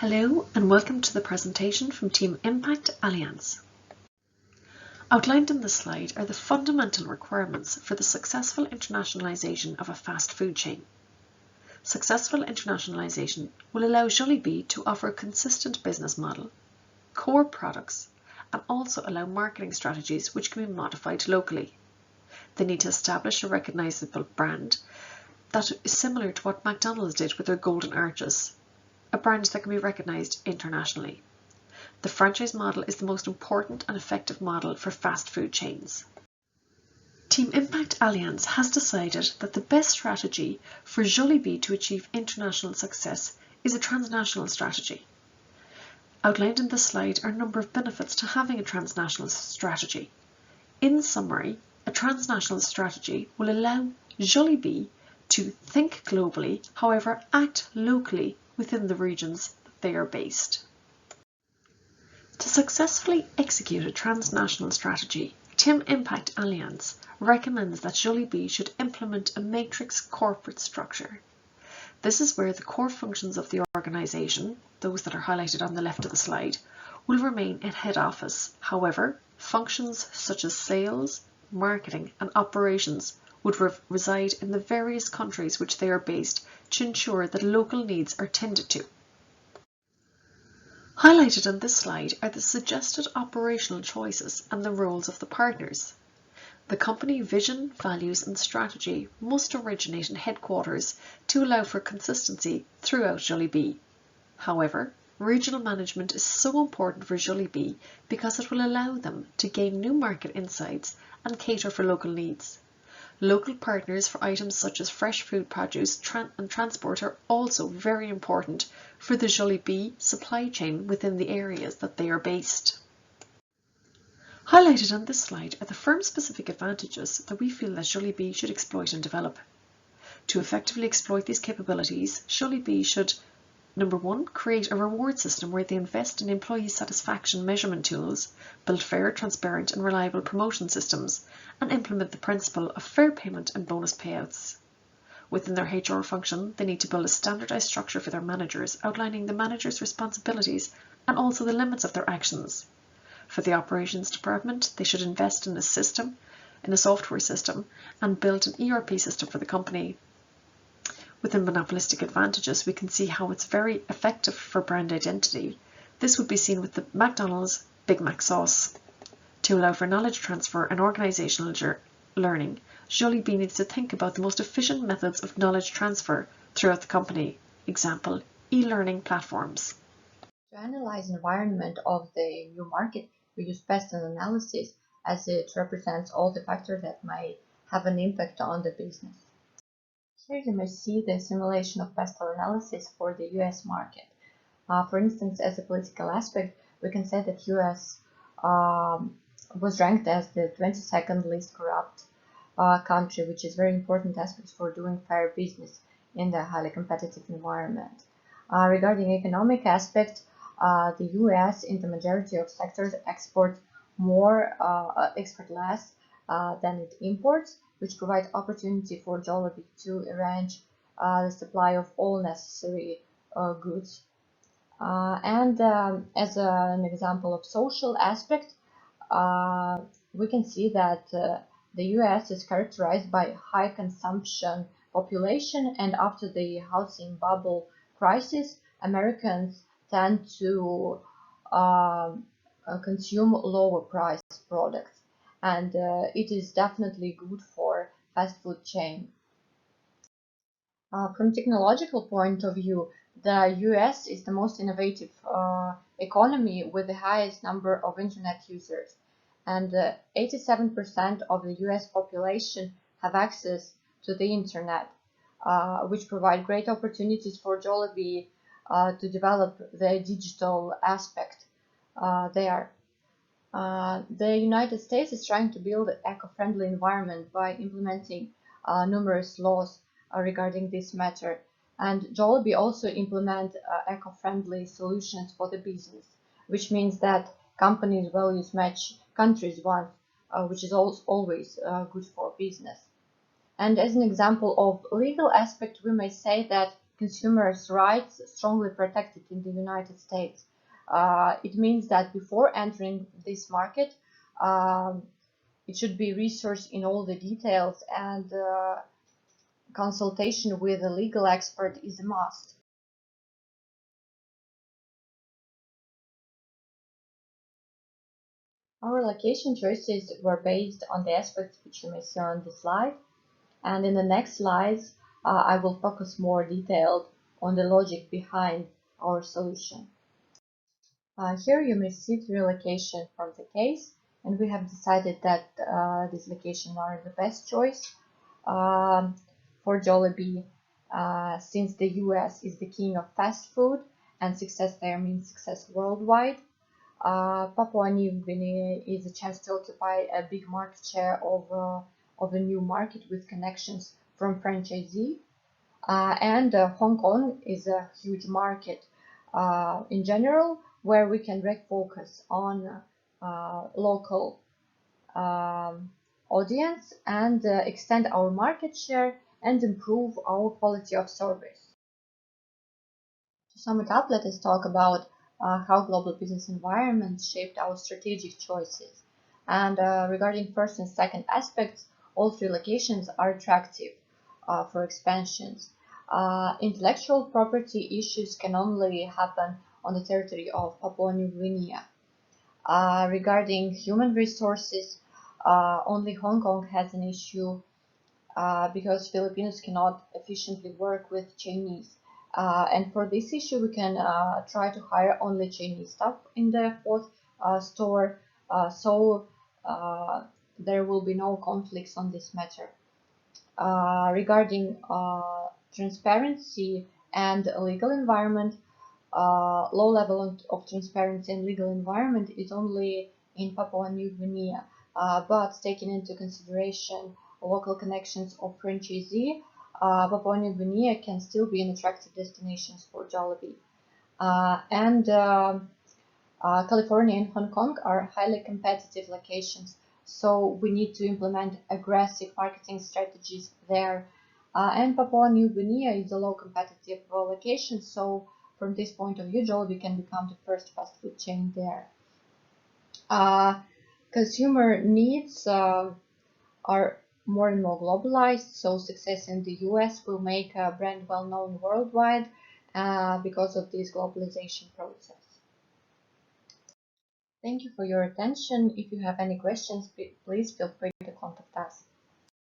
Hello and welcome to the presentation from Team Impact Alliance. Outlined in this slide are the fundamental requirements for the successful internationalisation of a fast food chain. Successful internationalisation will allow Jollibee to offer a consistent business model, core products, and also allow marketing strategies which can be modified locally. They need to establish a recognisable brand that is similar to what McDonald's did with their golden arches, a brand that can be recognised internationally. The franchise model is the most important and effective model for fast food chains. Team Impact Alliance has decided that the best strategy for Jollibee to achieve international success is a transnational strategy. Outlined in this slide are a number of benefits to having a transnational strategy. In summary, a transnational strategy will allow Jollibee to think globally, however act locally within the regions that they are based. To successfully execute a transnational strategy, Team Impact Alliance recommends that Jollibee should implement a matrix corporate structure. This is where the core functions of the organisation, those that are highlighted on the left of the slide, will remain in head office. However, functions such as sales, marketing and operations would reside in the various countries which they are based to ensure that local needs are tended to. Highlighted on this slide are the suggested operational choices and the roles of the partners. The company vision, values and strategy must originate in headquarters to allow for consistency throughout Jollibee. However, regional management is so important for Jollibee because it will allow them to gain new market insights and cater for local needs. Local partners for items such as fresh food produce and transport are also very important for the Jollibee supply chain within the areas that they are based. Highlighted on this slide are the firm-specific advantages that we feel that Jollibee should exploit and develop. To effectively exploit these capabilities, Jollibee should: Number 1. Create a reward system where they invest in employee satisfaction measurement tools, build fair, transparent and reliable promotion systems, and implement the principle of fair payment and bonus payouts. Within their HR function, they need to build a standardised structure for their managers, outlining the manager's responsibilities and also the limits of their actions. For the operations department, they should invest in a software system, and build an ERP system for the company. Within monopolistic advantages, we can see how it's very effective for brand identity. This would be seen with the McDonald's Big Mac sauce. To allow for knowledge transfer and organisational learning, Jollibee needs to think about the most efficient methods of knowledge transfer throughout the company. Example, e-learning platforms. To analyze the environment of the new market, we use pestle analysis as it represents all the factors that might have an impact on the business. Here you may see the simulation of pestle analysis for the US market. For instance, as a political aspect, we can say that US was ranked as the 22nd least corrupt country, which is very important aspect for doing fair business in the highly competitive environment. Regarding economic aspect, the US in the majority of sectors export less than it imports, which provide opportunity for Jollibee to arrange the supply of all necessary goods. As an example of social aspect, we can see that the US is characterized by high consumption population, and after the housing bubble crisis, Americans tend to consume lower priced products, and it is definitely good for fast food chain. From technological point of view, the US is the most innovative economy with the highest number of internet users, and 87% of the US population have access to the internet, which provide great opportunities for Jollibee to develop the digital aspect there. The United States is trying to build an eco-friendly environment by implementing numerous laws regarding this matter, and Jollibee also implement eco-friendly solutions for the business, which means that companies' values match countries' ones, which is always good for business. And as an example of legal aspect, we may say that consumers' rights strongly protected in the United States. It means that before entering this market, it should be researched in all the details, and consultation with a legal expert is a must. Our location choices were based on the aspects which you may see on the slide, and in the next slides I will focus more detailed on the logic behind our solution. Here you may see three locations from the case, and we have decided that these locations are the best choice for Jollibee, since the US is the king of fast food and success there means success worldwide. Papua New Guinea is a chance to occupy a big market share of a new market with connections from franchisee. And Hong Kong is a huge market in general, where we can refocus on local audience and extend our market share and improve our quality of service. To sum it up, let us talk about how global business environment shaped our strategic choices. And regarding first and second aspects, all three locations are attractive for expansions. Intellectual property issues can only happen on the territory of Papua New Guinea. Regarding human resources, only Hong Kong has an issue because Filipinos cannot efficiently work with Chinese. And for this issue, we can try to hire only Chinese staff in the fourth store, so there will be no conflicts on this matter. Regarding transparency and legal environment, low level of transparency and legal environment is only in Papua New Guinea, but taking into consideration local connections of franchisee, Papua New Guinea can still be an attractive destination for Jollibee. California and Hong Kong are highly competitive locations, so we need to implement aggressive marketing strategies there. And Papua New Guinea is a low competitive location, so from this point of view, Jollibee can become the first fast food chain there. Consumer needs are more and more globalized, so success in the US will make a brand well known worldwide because of this globalization process. Thank you for your attention. If you have any questions, please feel free to contact us.